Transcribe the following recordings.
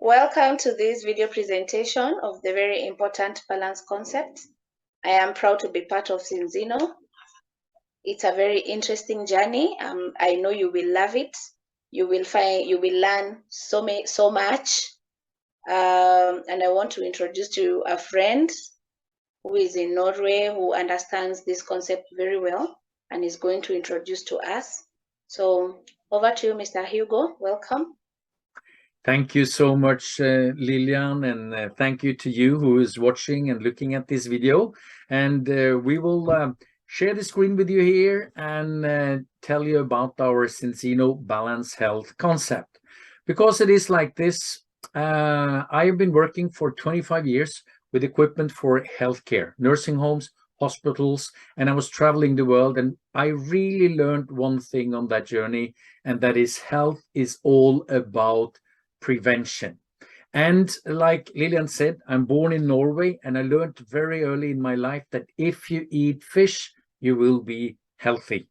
Welcome to this video presentation of the very important balance concept. I am proud to be part of Synzino. It's a very interesting journey. I know you will love it. You will learn so much. And I want to introduce to you a friend who is in Norway, who understands this concept very well and is going to introduce to us. So over to you, Mr. Hugo. Welcome. Thank you so much, Lilian, and thank you to you who is watching and looking at this video. And we will share the screen with you here and tell you about our Synzino Balance Health concept. Because it is like this, I have been working for 25 years with equipment for healthcare, nursing homes, hospitals, and I was traveling the world, and I really learned one thing on that journey, and that is health is all about prevention. And like Lilian said, I'm born in Norway, and I learned very early in my life that if you eat fish, you will be healthy.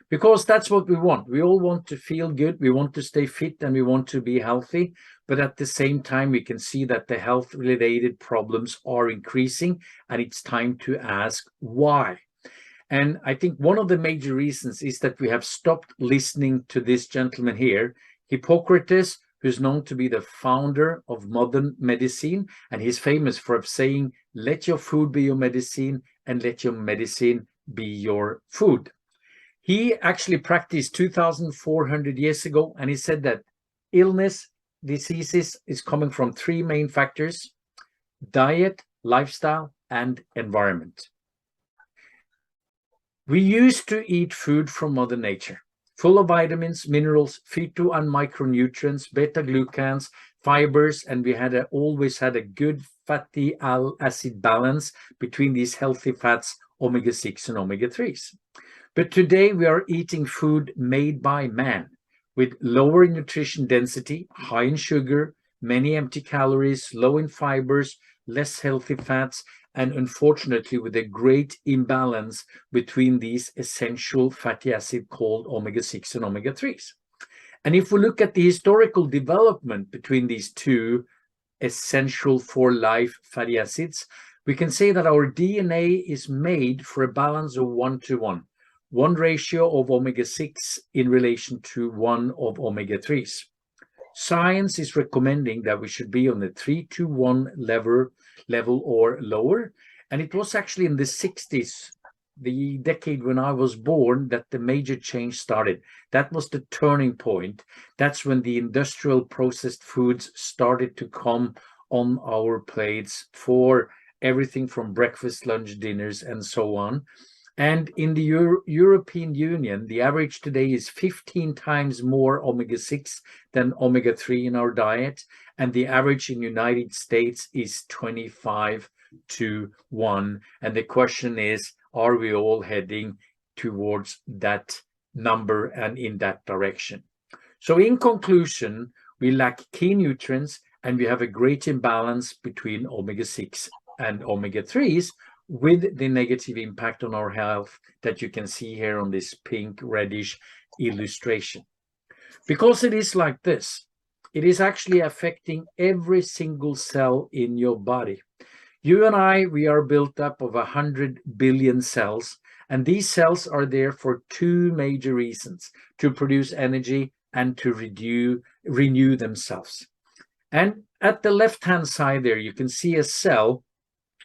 Because that's what we want. We all want to feel good, we want to stay fit, and we want to be healthy. But at the same time, we can see that the health-related problems are increasing, and it's time to ask why. And I think one of the major reasons is that we have stopped listening to this gentleman here, Hippocrates, who's known to be the founder of modern medicine, and he's famous for saying, let your food be your medicine and let your medicine be your food. He actually practiced 2,400 years ago, and he said that illness, diseases is coming from three main factors: diet, lifestyle, and environment. We used to eat food from Mother Nature, full of vitamins, minerals, phyto and micronutrients, beta-glucans, fibers, and we had always had a good fatty acid balance between these healthy fats, omega-6 and omega-3s. But today we are eating food made by man with lower nutrition density, high in sugar, many empty calories, low in fibers, less healthy fats, and unfortunately with a great imbalance between these essential fatty acids called omega-6 and omega-3s. And if we look at the historical development between these two essential for life fatty acids, we can say that our DNA is made for a balance of 1:1, one ratio of omega-6 in relation to one of omega-3s. Science is recommending that we should be on the 3:1 level or lower. And it was actually in the 60s, the decade when I was born, that the major change started. That was the turning point. That's when the industrial processed foods started to come on our plates for everything from breakfast, lunch, dinners, and so on. And in the European Union, the average today is 15 times more omega-6 than omega-3 in our diet. And the average in the United States is 25:1. And the question is, are we all heading towards that number and in that direction? So in conclusion, we lack key nutrients and we have a great imbalance between omega-6 and omega-3s, with the negative impact on our health that you can see here on this pink reddish illustration. Because it is like this, it is actually affecting every single cell in your body. You and I, we are built up of 100 billion cells, and these cells are there for two major reasons: to produce energy and to renew themselves. And at the left-hand side there, you can see a cell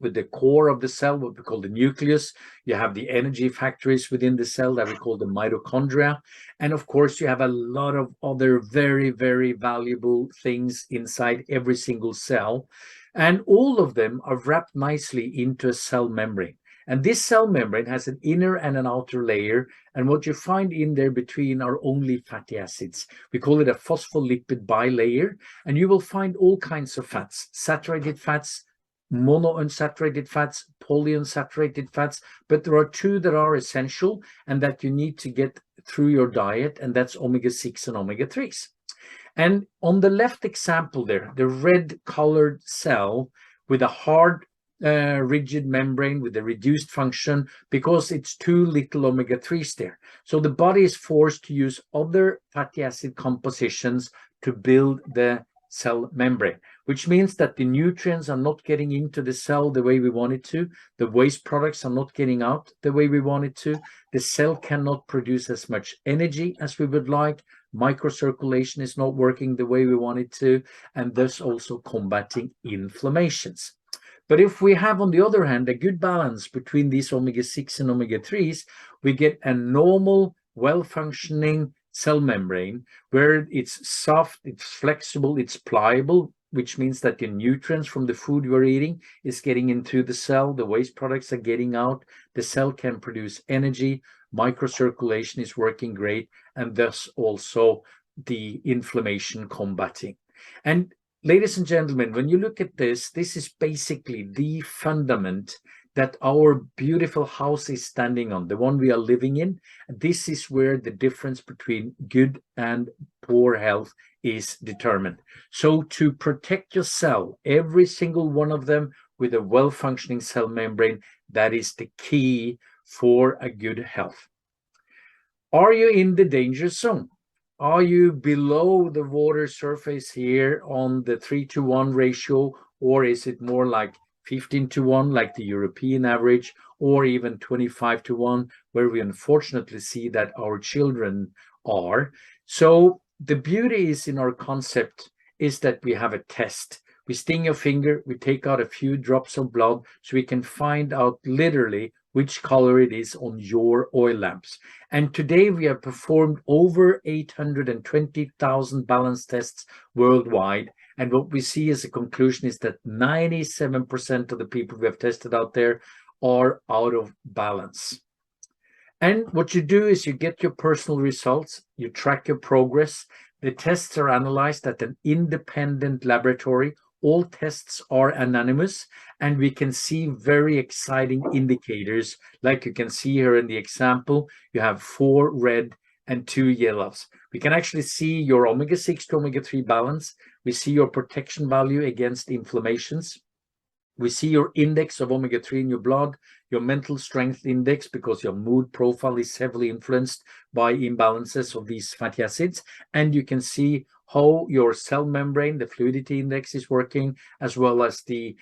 with the core of the cell, what we call the nucleus. You have the energy factories within the cell that we call the mitochondria. And of course, you have a lot of other very, very valuable things inside every single cell. And all of them are wrapped nicely into a cell membrane. And this cell membrane has an inner and an outer layer. And what you find in there between are only fatty acids. We call it a phospholipid bilayer. And you will find all kinds of fats: saturated fats, monounsaturated fats, polyunsaturated fats, but there are two that are essential and that you need to get through your diet, and that's omega-6 and omega-3s. And on the left example there, the red colored cell with a hard rigid membrane with a reduced function, because it's too little omega-3s there. So the body is forced to use other fatty acid compositions to build the cell membrane, which means that the nutrients are not getting into the cell the way we want it to. The waste products are not getting out the way we want it to. The cell cannot produce as much energy as we would like. Microcirculation is not working the way we want it to, and thus also combating inflammations. But if we have, on the other hand, a good balance between these omega-6 and omega-3s, we get a normal, well-functioning cell membrane where it's soft, it's flexible, it's pliable, which means that the nutrients from the food you're eating is getting into the cell, the waste products are getting out, the cell can produce energy, microcirculation is working great, and thus also the inflammation combating. And ladies and gentlemen, when you look at this, this is basically the fundament that our beautiful house is standing on, the one we are living in. This is where the difference between good and poor health is determined. So to protect your cell, every single one of them with a well-functioning cell membrane, that is the key for a good health. Are you in the danger zone? Are you below the water surface here on the 3-to-1 ratio, or is it more like 15-to-1 like the European average, or even 25-to-1 where we unfortunately see that our children are? So the beauty is in our concept is that we have a test. We sting your finger, we take out a few drops of blood so we can find out literally which color it is on your oil lamps. And today we have performed over 820,000 balance tests worldwide. And what we see as a conclusion is that 97% of the people we have tested out there are out of balance. And what you do is you get your personal results, you track your progress. The tests are analyzed at an independent laboratory. All tests are anonymous, and we can see very exciting indicators. Like you can see here in the example, you have 4 red and 2 yellows. We can actually see your omega-6 to omega-3 balance. We see your protection value against inflammations. We see your index of omega-3 in your blood, your mental strength index, because your mood profile is heavily influenced by imbalances of these fatty acids. And you can see how your cell membrane, the fluidity index, is working, as well as the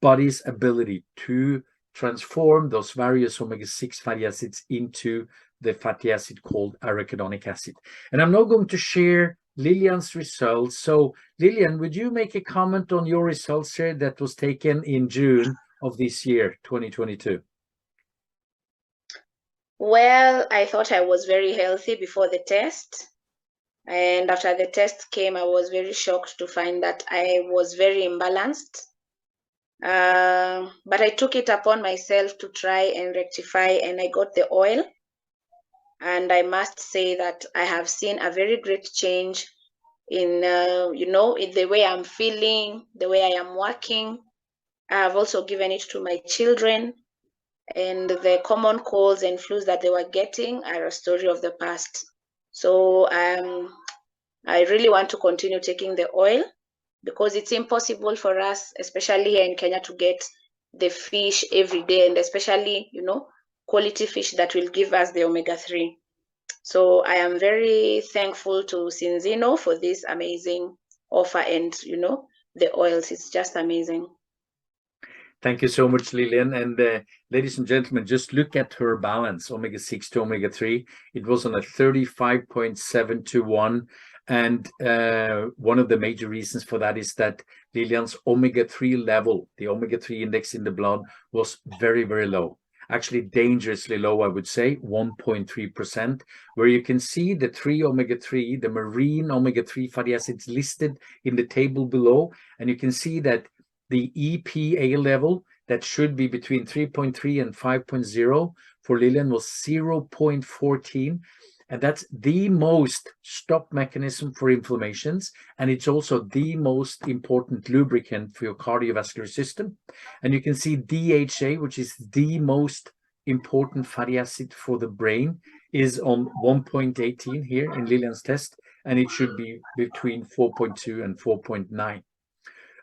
body's ability to transform those various omega-6 fatty acids into the fatty acid called arachidonic acid. And I'm now going to share Lilian's results. So Lilian, would you make a comment on your results here that was taken in June of this year, 2022? Well, I thought I was very healthy before the test. And after the test came, I was very shocked to find that I was very imbalanced. But I took it upon myself to try and rectify, and I got the oil. And I must say that I have seen a very great change in, in the way I'm feeling, the way I am working. I've also given it to my children, and the common colds and flus that they were getting are a story of the past. So I really want to continue taking the oil, because it's impossible for us, especially here in Kenya, to get the fish every day, and especially, quality fish that will give us the omega-3. So I am very thankful to Synzino for this amazing offer, and the oils, it's just amazing. Thank you so much, Lilian. And ladies and gentlemen, just look at her balance, omega-6 to omega-3. It was on a 35.7-to-1. And one of the major reasons for that is that Lilian's omega-3 level, the omega-3 index in the blood, was very, very low. Actually dangerously low, I would say, 1.3%, where you can see the 3 omega-3, the marine omega-3 fatty acids listed in the table below. And you can see that the EPA level that should be between 3.3 and 5.0 for Lilian was 0.14. And that's the most stop mechanism for inflammations. And it's also the most important lubricant for your cardiovascular system. And you can see DHA, which is the most important fatty acid for the brain, is on 1.18 here in Lilian's test. And it should be between 4.2 and 4.9.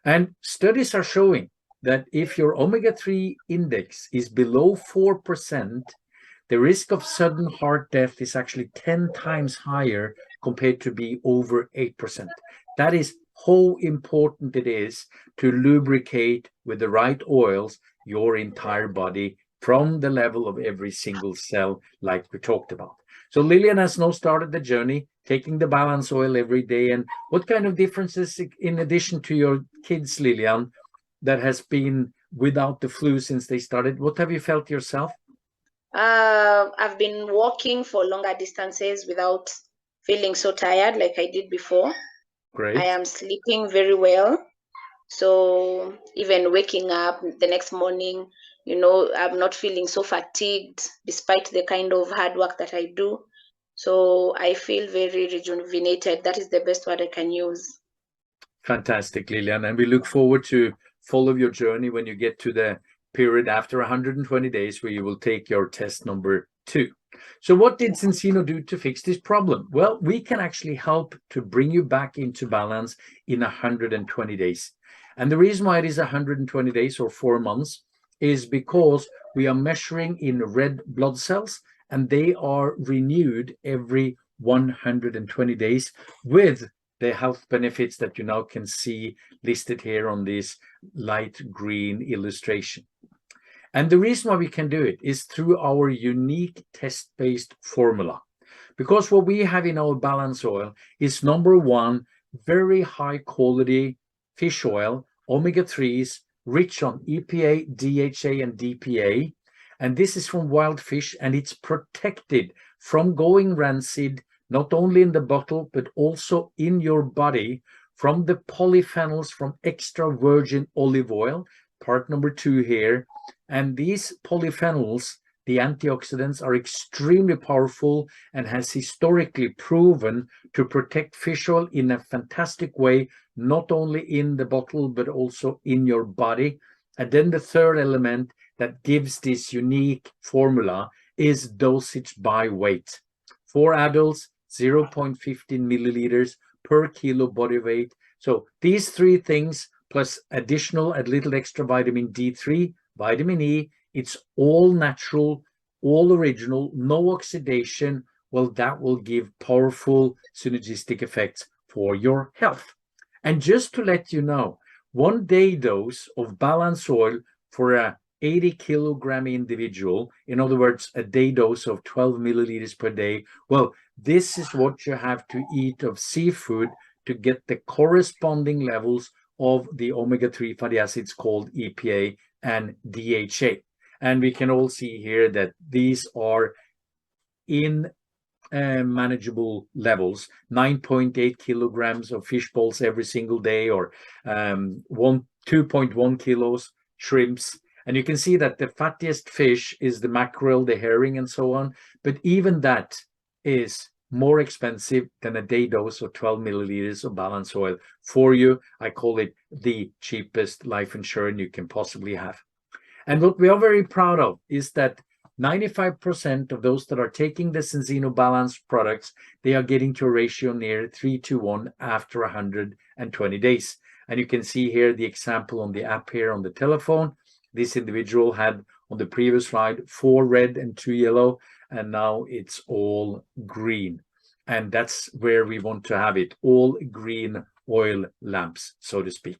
And studies are showing that if your omega-3 index is below 4%, the risk of sudden heart death is actually 10 times higher compared to be over 8%. That is how important it is to lubricate with the right oils your entire body from the level of every single cell, like we talked about. So Lilian has now started the journey, taking the balance oil every day. And what kind of differences, in addition to your kids, Lilian, that has been without the flu since they started, what have you felt yourself? I've been walking for longer distances without feeling so tired like I did before. Great. I am sleeping very well. So even waking up the next morning, I'm not feeling so fatigued despite the kind of hard work that I do. So I feel very rejuvenated. That is the best word I can use. Fantastic, Lilian. And we look forward to follow your journey when you get to the period after 120 days where you will take your test number 2. So what did Zincino do to fix this problem? Well, we can actually help to bring you back into balance in 120 days. And the reason why it is 120 days or 4 months is because we are measuring in red blood cells, and they are renewed every 120 days with the health benefits that you now can see listed here on this light green illustration. And the reason why we can do it is through our unique test-based formula. Because what we have in our balance oil is, number one, very high quality fish oil, omega-3s, rich on EPA, DHA, and DPA. And this is from wild fish, and it's protected from going rancid, not only in the bottle, but also in your body from the polyphenols from extra virgin olive oil, part number 2 here. And these polyphenols, the antioxidants, are extremely powerful and has historically proven to protect fish oil in a fantastic way, not only in the bottle, but also in your body. And then the third element that gives this unique formula is dosage by weight. For adults, 0.15 milliliters per kilo body weight. So these 3 things plus additional, a little extra vitamin D3, vitamin E, it's all natural, all original, no oxidation. Well, that will give powerful synergistic effects for your health. And just to let you know, 1 day dose of balance oil for a 80 kilogram individual, in other words, a day dose of 12 milliliters per day. Well, this is what you have to eat of seafood to get the corresponding levels of the omega-3 fatty acids called EPA and DHA. And we can all see here that these are in manageable levels, 9.8 kilograms of fish balls every single day, or 2.1 kilos shrimps. And you can see that the fattiest fish is the mackerel, the herring, and so on. But even that is more expensive than a day dose of 12 milliliters of balance oil for you. I call it the cheapest life insurance you can possibly have. And what we are very proud of is that 95% of those that are taking the Zincino Balance products, they are getting to a ratio near 3:1 after 120 days. And you can see here the example on the app here on the telephone. This individual had on the previous slide 4 red and 2 yellow, and now it's all green. And that's where we want to have it, all green oil lamps, so to speak.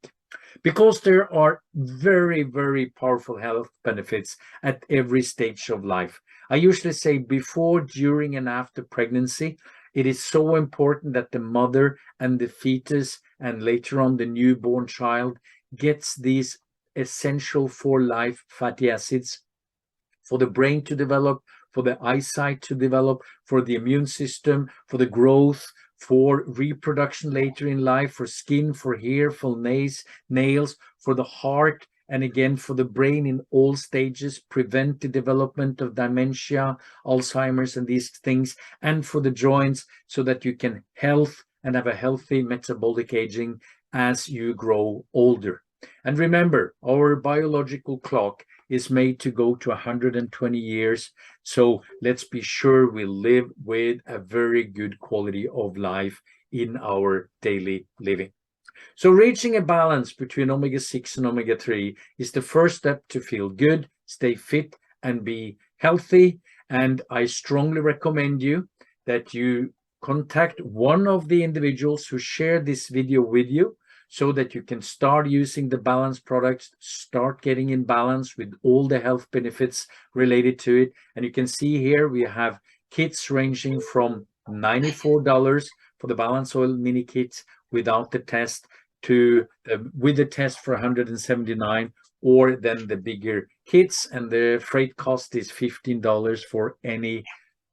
Because there are very, very powerful health benefits at every stage of life. I usually say before, during, and after pregnancy, it is so important that the mother and the fetus and later on the newborn child gets these essential for life fatty acids for the brain to develop, for the eyesight to develop, for the immune system, for the growth, for reproduction later in life, for skin, for hair, for nails, for the heart, and again for the brain in all stages, prevent the development of dementia, Alzheimer's, and these things, and for the joints so that you can health and have a healthy metabolic aging as you grow older. And remember, our biological clock is made to go to 120 years. So let's be sure we live with a very good quality of life in our daily living. So reaching a balance between omega-6 and omega-3 is the first step to feel good, stay fit, and be healthy. And I strongly recommend you that you contact one of the individuals who shared this video with you, so that you can start using the balance products, start getting in balance with all the health benefits related to it. And you can see here we have kits ranging from $94 for the Balance Oil mini kit without the test to with the test for $179, or then the bigger kits, and the freight cost is $15 for any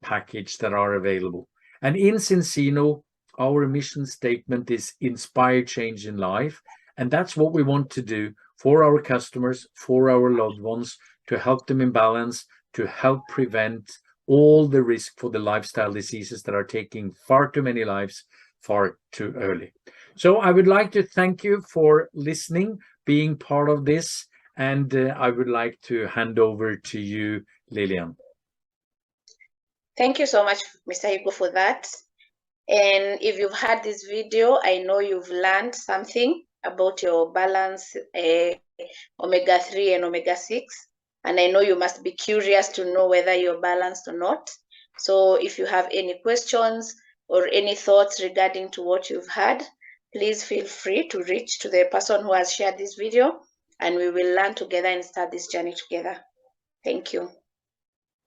package that are available. And in Zinzino, our mission statement is inspire change in life. And that's what we want to do for our customers, for our loved ones, to help them in balance, to help prevent all the risk for the lifestyle diseases that are taking far too many lives far too early. So I would like to thank you for listening, being part of this, and I would like to hand over to you, Lilian. Thank you so much, Mr. Hugo, for that. And if you've had this video, I know you've learned something about your balance, omega-3 and omega-6. And I know you must be curious to know whether you're balanced or not. So if you have any questions or any thoughts regarding to what you've had, please feel free to reach to the person who has shared this video, and we will learn together and start this journey together. Thank you.